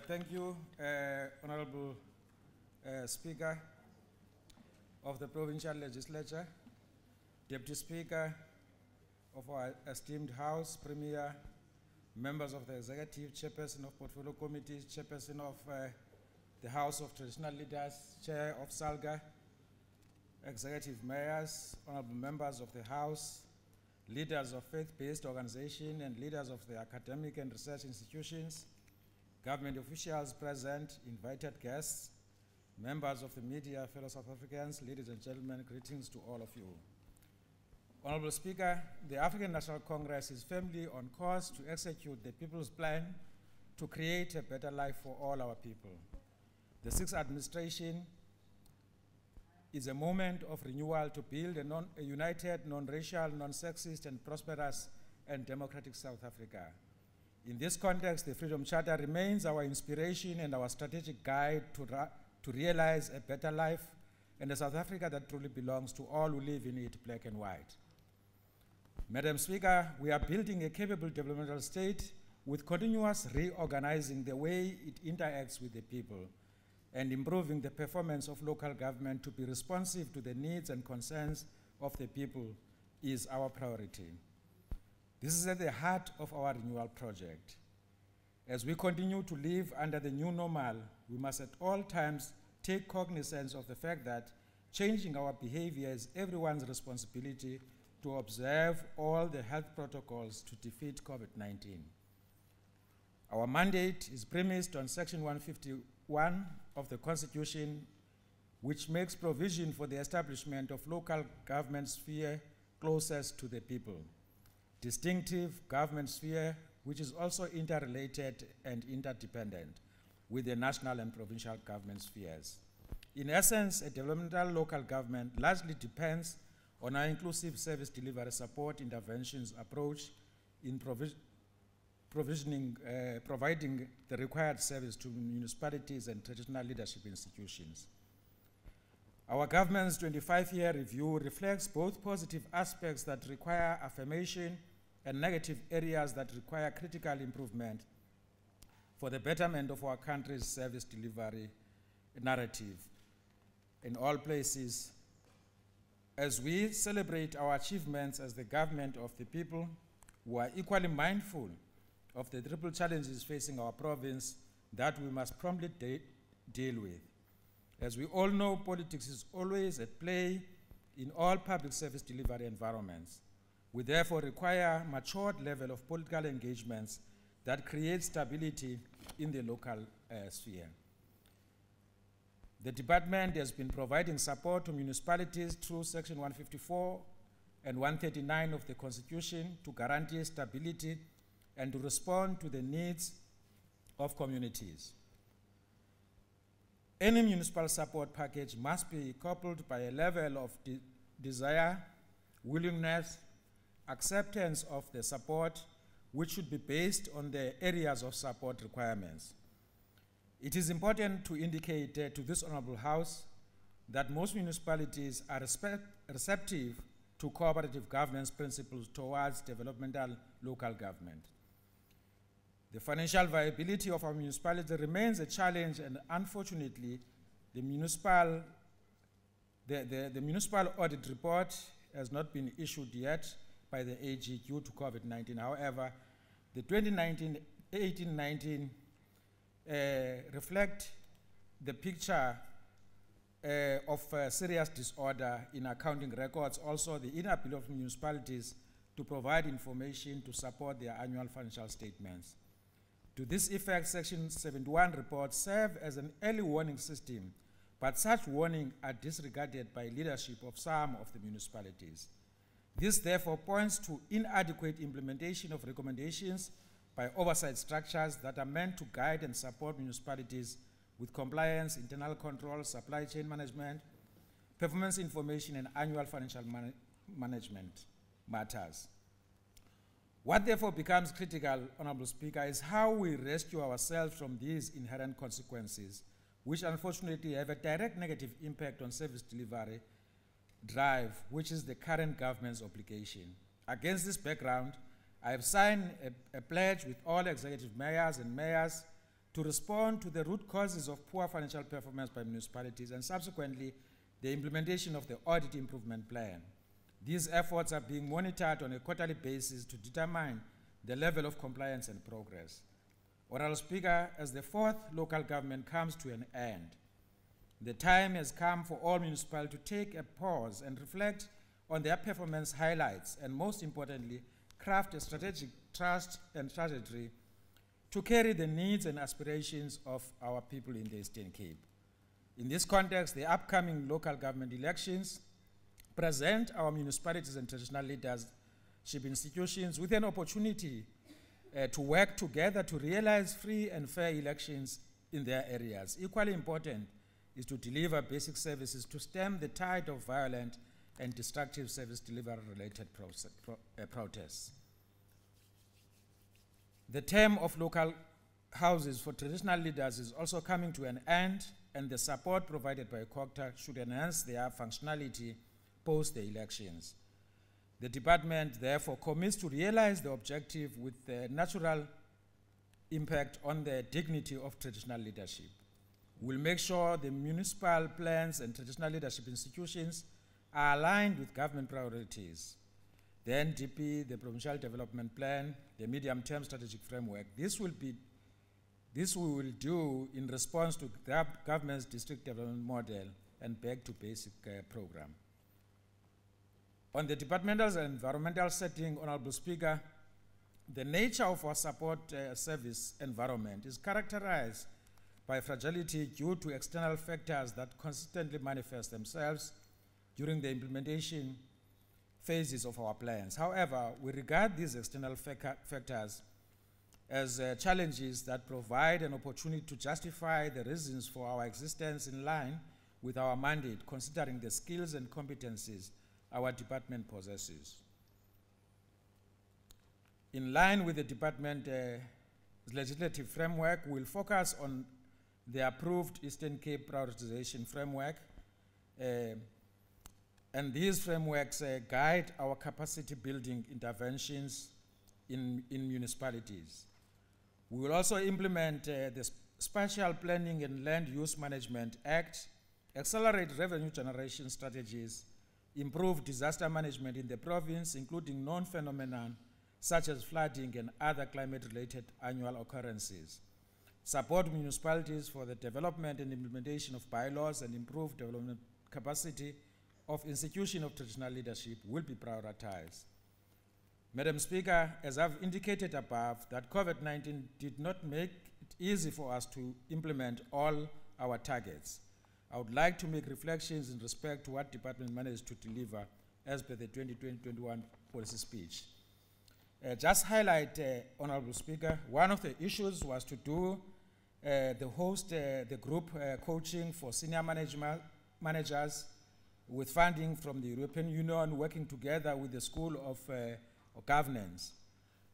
Thank you, Honorable Speaker of the Provincial Legislature, Deputy Speaker of our esteemed House, Premier, members of the Executive, Chairperson of Portfolio Committee, Chairperson of the House of Traditional Leaders, Chair of SALGA, Executive Mayors, Honorable members of the House, leaders of faith-based organizations and leaders of the academic and research institutions, government officials present, invited guests, members of the media, fellow South Africans, ladies and gentlemen, greetings to all of you. Honorable Speaker, the African National Congress is firmly on course to execute the People's Plan to create a better life for all our people. The sixth administration is a moment of renewal to build a united, non-racial, non-sexist, and prosperous and democratic South Africa. In this context, the Freedom Charter remains our inspiration and our strategic guide to realize a better life and a South Africa that truly belongs to all who live in it, black and white. Madam Speaker, we are building a capable developmental state with continuous reorganizing the way it interacts with the people and improving the performance of local government to be responsive to the needs and concerns of the people is our priority. This is at the heart of our renewal project. As we continue to live under the new normal, we must at all times take cognizance of the fact that changing our behavior is everyone's responsibility to observe all the health protocols to defeat COVID-19. Our mandate is premised on Section 151 of the Constitution, which makes provision for the establishment of local government sphere closest to the people. Distinctive government sphere, which is also interrelated and interdependent with the national and provincial government spheres. In essence, a developmental local government largely depends on our inclusive service delivery support interventions approach in providing the required service to municipalities and traditional leadership institutions. Our government's 25-year review reflects both positive aspects that require affirmation and negative areas that require critical improvement for the betterment of our country's service delivery narrative in all places. As we celebrate our achievements as the government of the people, we are equally mindful of the triple challenges facing our province that we must promptly deal with. As we all know, politics is always at play in all public service delivery environments. We therefore require a matured level of political engagements that create stability in the local sphere. The department has been providing support to municipalities through Section 154 and 139 of the Constitution to guarantee stability and to respond to the needs of communities. Any municipal support package must be coupled by a level of desire, willingness, acceptance of the support, which should be based on the areas of support requirements. It is important to indicate to this Honorable House that most municipalities are receptive to cooperative governance principles towards developmental local government. The financial viability of our municipality remains a challenge, and unfortunately, the municipal audit report has not been issued yet by the AG due to COVID-19. However, the 2018-19 reflect the picture of serious disorder in accounting records, also the inability of municipalities to provide information to support their annual financial statements. To this effect, Section 71 reports serve as an early warning system, but such warnings are disregarded by leadership of some of the municipalities. This therefore points to inadequate implementation of recommendations by oversight structures that are meant to guide and support municipalities with compliance, internal control, supply chain management, performance information, and annual financial management matters. What therefore becomes critical, Honorable Speaker, is how we rescue ourselves from these inherent consequences, which unfortunately have a direct negative impact on service delivery drive, which is the current government's obligation. Against this background, I have signed a pledge with all executive mayors and mayors to respond to the root causes of poor financial performance by municipalities and subsequently the implementation of the audit improvement plan. These efforts are being monitored on a quarterly basis to determine the level of compliance and progress. Honorable Speaker, as the fourth local government comes to an end, the time has come for all municipalities to take a pause and reflect on their performance highlights and, most importantly, craft a strategic trust and trajectory to carry the needs and aspirations of our people in the Eastern Cape. In this context, the upcoming local government elections present our municipalities and traditional leadership institutions with an opportunity to work together to realize free and fair elections in their areas. Equally important is to deliver basic services to stem the tide of violent and destructive service delivery-related protests. The term of local houses for traditional leaders is also coming to an end, and the support provided by Cooperative should enhance their functionality post the elections. The department therefore commits to realize the objective with the natural impact on the dignity of traditional leadership. We'll make sure the municipal plans and traditional leadership institutions are aligned with government priorities. The NDP, the Provincial Development Plan, the medium-term strategic framework. This we will do in response to the government's district development model and back to basic program. On the departmental and environmental setting, Honorable Speaker, the nature of our support service environment is characterized by fragility due to external factors that consistently manifest themselves during the implementation phases of our plans. However, we regard these external factors as challenges that provide an opportunity to justify the reasons for our existence in line with our mandate, considering the skills and competencies our department possesses. In line with the department's legislative framework, we'll focus on the approved Eastern Cape prioritization framework, and these frameworks guide our capacity building interventions in municipalities. We will also implement the Spatial Planning and Land Use Management Act, accelerate revenue generation strategies, improve disaster management in the province, including known phenomena such as flooding and other climate-related annual occurrences, support municipalities for the development and implementation of bylaws, and improve development capacity of institution of traditional leadership will be prioritized. Madam Speaker, as I've indicated above, that COVID-19 did not make it easy for us to implement all our targets. I would like to make reflections in respect to what department managed to deliver as per the 2020-21 policy speech. Just highlight, Honorable Speaker, one of the issues was to do the group coaching for senior managers with funding from the European Union, working together with the School of Governance.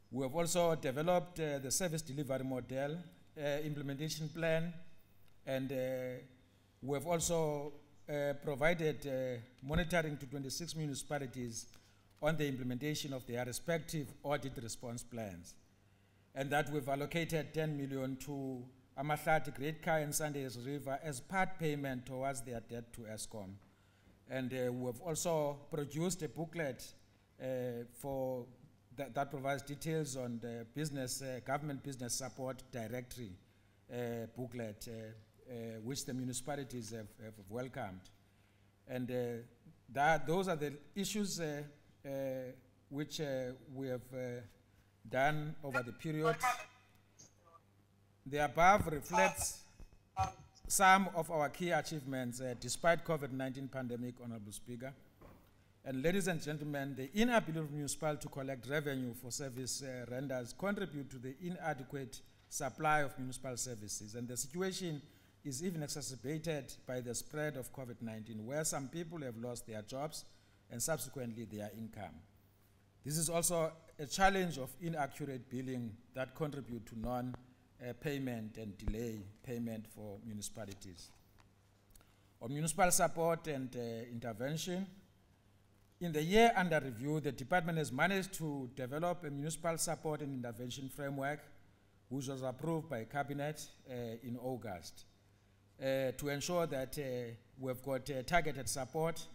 We have also developed the service delivery model, implementation plan, and we have also provided monitoring to 26 municipalities on the implementation of their respective audit response plans. And that we've allocated 10 million to Amahlati, Great Kai and Sundays River as part payment towards their debt to ESCOM. And we have also produced a booklet for that provides details on the business, government business support directory booklet, which the municipalities have welcomed. And those are the issues which we have done over the period. The above reflects some of our key achievements despite COVID-19 pandemic, Honorable Speaker. And ladies and gentlemen, the inability of municipalities to collect revenue for service renders contribute to the inadequate supply of municipal services. And the situation is even exacerbated by the spread of COVID-19, where some people have lost their jobs and subsequently their income. This is also a challenge of inaccurate billing that contribute to non-payment and delay payment for municipalities. On municipal support and intervention, in the year under review, the department has managed to develop a municipal support and intervention framework which was approved by Cabinet in August, to ensure that we've got targeted support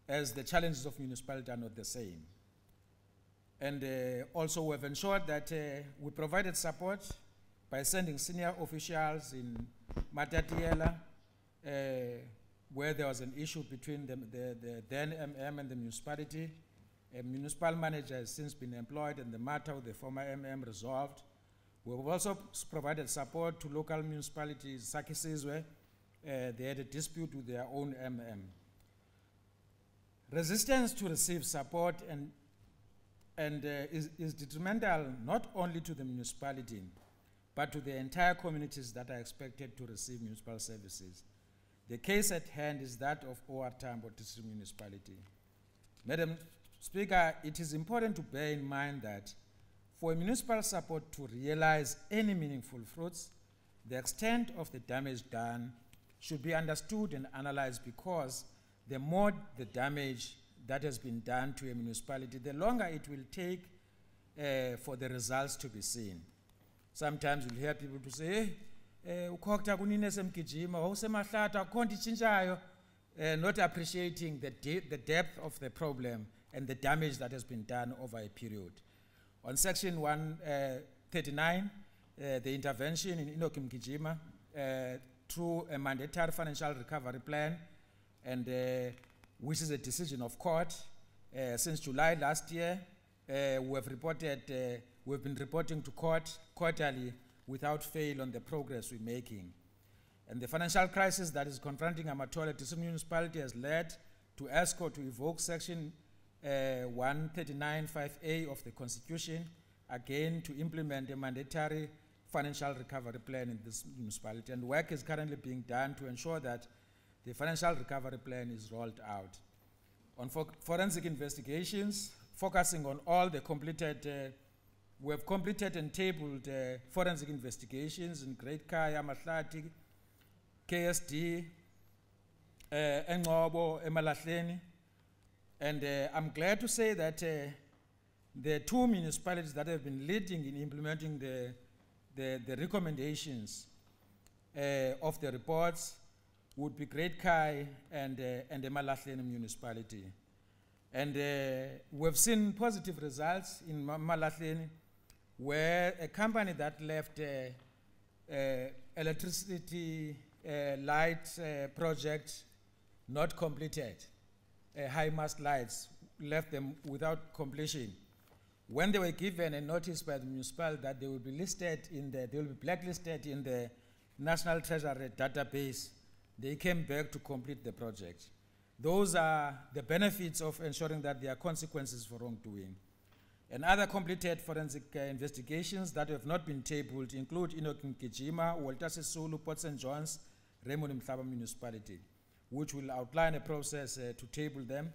as the challenges of municipality are not the same. And also we've ensured that we provided support by sending senior officials in Matatiela, where there was an issue between the then MM and the municipality. A municipal manager has since been employed and the matter with the former MM resolved. We've also provided support to local municipalities, Sakisizwe. They had a dispute with their own MM. Resistance to receive support is detrimental not only to the municipality, but to the entire communities that are expected to receive municipal services. The case at hand is that of OR Tambo District Municipality. Madam Speaker, it is important to bear in mind that for municipal support to realize any meaningful fruits, the extent of the damage done should be understood and analyzed, because the more the damage that has been done to a municipality, the longer it will take for the results to be seen. Sometimes you'll hear people to say, not appreciating the depth of the problem and the damage that has been done over a period. On Section 139, the intervention in Inokim Kijima through a mandatory financial recovery plan, and which is a decision of court. Since July last year, we've been reporting to court quarterly without fail on the progress we're making. And the financial crisis that is confronting Amatola District Municipality has led to ESCO to evoke Section 139(5)(a) of the Constitution, again to implement a mandatory financial recovery plan in this municipality. And work is currently being done to ensure that the financial recovery plan is rolled out. On forensic investigations, focusing on all the completed, we have completed and tabled forensic investigations in Great Kaya, Mahlati, KSD, Engobo, Emalahleni. And I'm glad to say that the two municipalities that have been leading in implementing the recommendations of the reports would be Great Kai and the Emalahleni municipality. And we've seen positive results in Emalahleni, where a company that left electricity light project not completed, high mast lights, left them without completion. When they were given a notice by the municipality that they will be blacklisted in the National Treasury database, they came back to complete the project. Those are the benefits of ensuring that there are consequences for wrongdoing. And other completed forensic investigations that have not been tabled include Inokim Kijima, Walter Sisulu, Port St. John's, Raymond Mhlaba Municipality, which will outline a process to table them.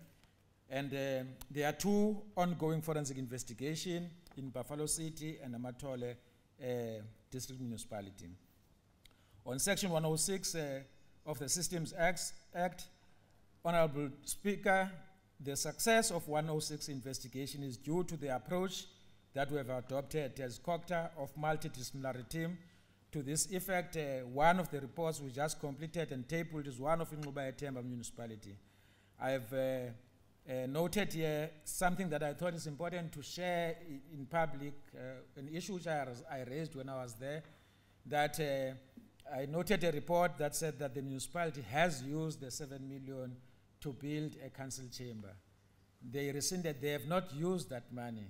And there are two ongoing forensic investigations in Buffalo City and Amatole District Municipality. On Section 106 of the Systems Act, Honorable Speaker, the success of 106 investigation is due to the approach that we have adopted as COCTA of multidisciplinary team. To this effect, one of the reports we just completed and tabled is one of Ingquba Temba Municipality. I have noted here something that I thought is important to share in public, an issue which I raised when I was there, that I noted a report that said that the municipality has used the 7 million to build a council chamber. They rescinded, they have not used that money.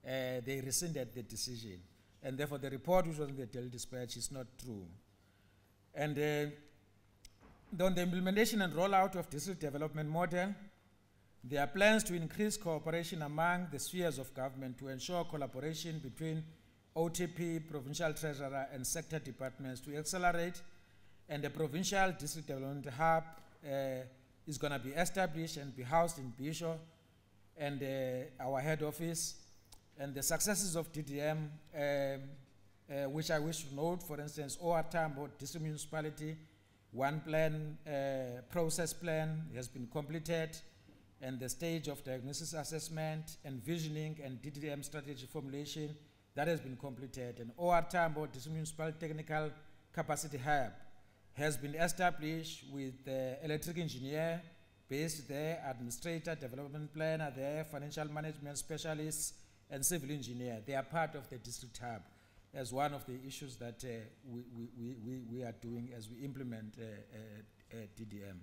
They rescinded the decision. And therefore the report which was in the Daily Dispatch is not true. And on the implementation and rollout of district development model, there are plans to increase cooperation among the spheres of government to ensure collaboration between OTP, Provincial Treasurer, and sector departments to accelerate, and the Provincial District Development Hub is going to be established and be housed in Bisho and our head office. And the successes of DDM, which I wish to note, for instance, OR Tambo District Municipality, one plan, process plan has been completed, and the stage of diagnosis assessment, envisioning, and DDM strategy formulation that has been completed. An OR Tambo District Municipal Technical Capacity Hub has been established with the electric engineer based there, administrator, development planner there, financial management specialists, and civil engineer. They are part of the district hub as one of the issues that we are doing as we implement DDM.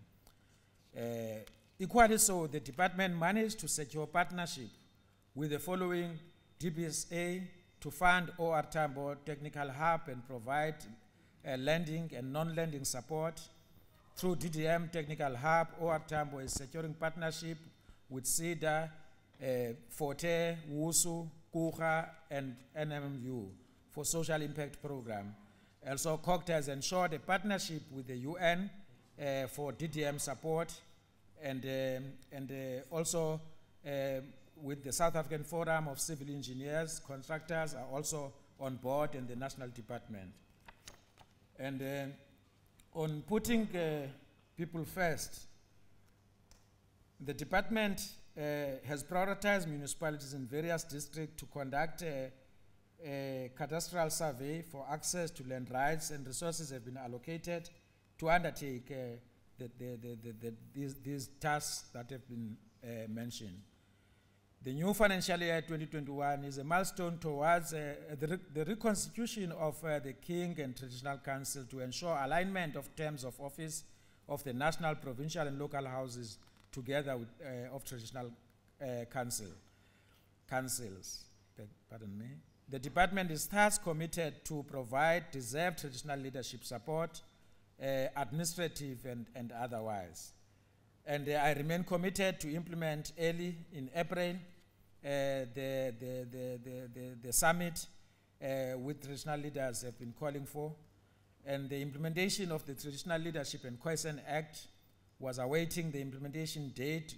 Equally so, the department managed to secure partnership with the following DBSA to fund OR Tambo Technical Hub and provide lending and non-lending support. Through DDM Technical Hub, OR Tambo is securing partnership with SIDA, Forte, WUSU, KUHA, and NMU for social impact program. Also, COCTA has ensured a partnership with the UN for DDM support, and also with the South African Forum of Civil Engineers, contractors are also on board in the national department. And on putting people first, the department has prioritized municipalities in various districts to conduct a cadastral survey for access to land rights, and resources have been allocated to undertake these tasks that have been mentioned. The new financial year 2021 is a milestone towards the reconstitution of the King and Traditional Council to ensure alignment of terms of office of the national, provincial, and local houses together with of traditional councils. Pardon me. The department is thus committed to provide deserved traditional leadership support, administrative and otherwise. And I remain committed to implement early in April the summit with traditional leaders have been calling for. And the implementation of the Traditional Leadership and Cohesion Act was awaiting the implementation date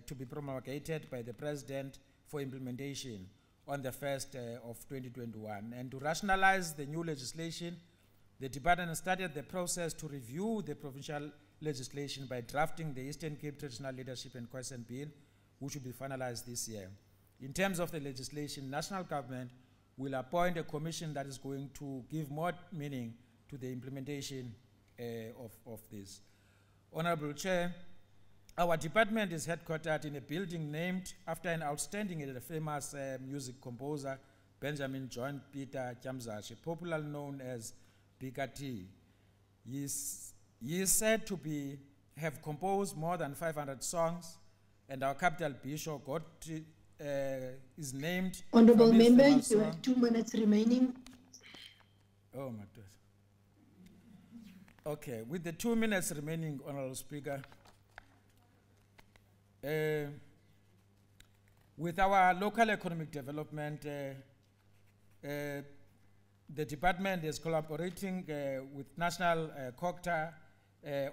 to be promulgated by the President for implementation on the 1st of 2021. And to rationalize the new legislation, the department started the process to review the provincial legislation by drafting the Eastern Cape Traditional Leadership and Cohesion Bill, which will be finalized this year. In terms of the legislation, national government will appoint a commission that is going to give more meaning to the implementation of this. Honorable Chair, our department is headquartered in a building named after an outstanding and famous music composer, Benjamin John Peter Jamzashi, popularly known as Bika T. He is said to have composed more than 500 songs, and our capital bishop is named. Honorable member, you have 2 minutes remaining. Oh my God. Okay, with the 2 minutes remaining, Honorable Speaker, with our local economic development, the department is collaborating with National COCTA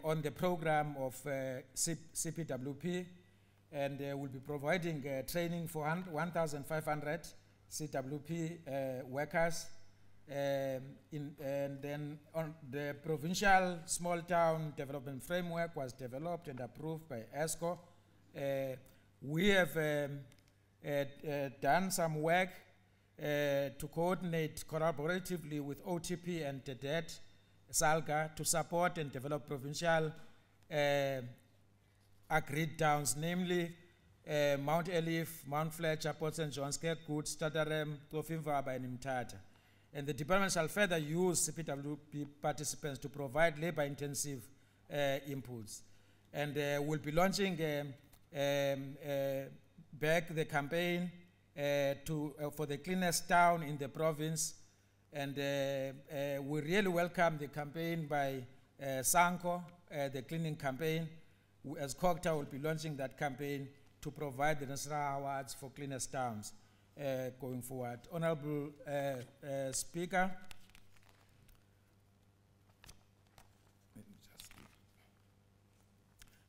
on the program of CPWP, and will be providing training for 1,500 CWP workers. And then on the Provincial Small Town Development Framework was developed and approved by ESCO. We have done some work to coordinate collaboratively with OTP and TEDET, SALGA, to support and develop provincial agreed towns, namely Mount Elif, Mount Fletcher, Port St. John's, Kirkwood, Stadarem, Tofimvaba, and Mthatha. And the department shall further use CPWP participants to provide labor-intensive inputs. And we'll be launching back the campaign for the cleanest town in the province. And we really welcome the campaign by Sanko, the cleaning campaign. As COCTA will be launching that campaign to provide the national awards for cleanest towns going forward. Honorable Speaker,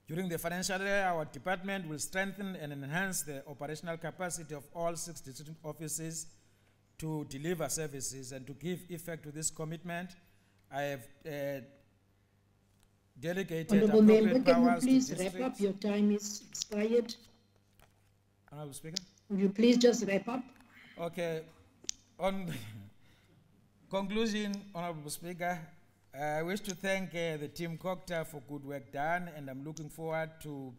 during the financial year, our department will strengthen and enhance the operational capacity of all 6 district offices to deliver services. And to give effect to this commitment, I have delegated Honorable member, appropriate can you powers please to wrap districts. up? Your time is expired. Honorable Speaker. Would you please just wrap up? Okay. On conclusion, Honorable Speaker, I wish to thank the team Cooperative for good work done, and I'm looking forward to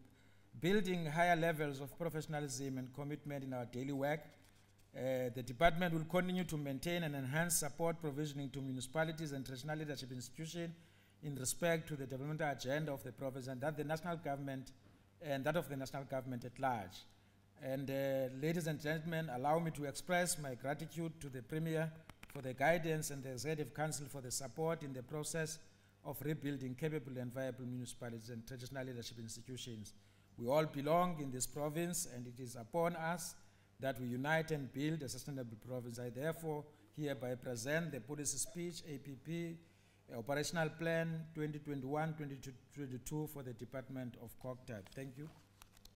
building higher levels of professionalism and commitment in our daily work. The department will continue to maintain and enhance support provisioning to municipalities and traditional leadership institutions in respect to the development agenda of the province and that the national government and that of the national government at large. And ladies and gentlemen, allow me to express my gratitude to the Premier for the guidance and the Executive Council for the support in the process of rebuilding capable and viable municipalities and traditional leadership institutions. We all belong in this province, and it is upon us that we unite and build a sustainable province. I therefore hereby present the policy speech, APP, Operational Plan 2021-2022 for the Department of Cooperative. Thank you.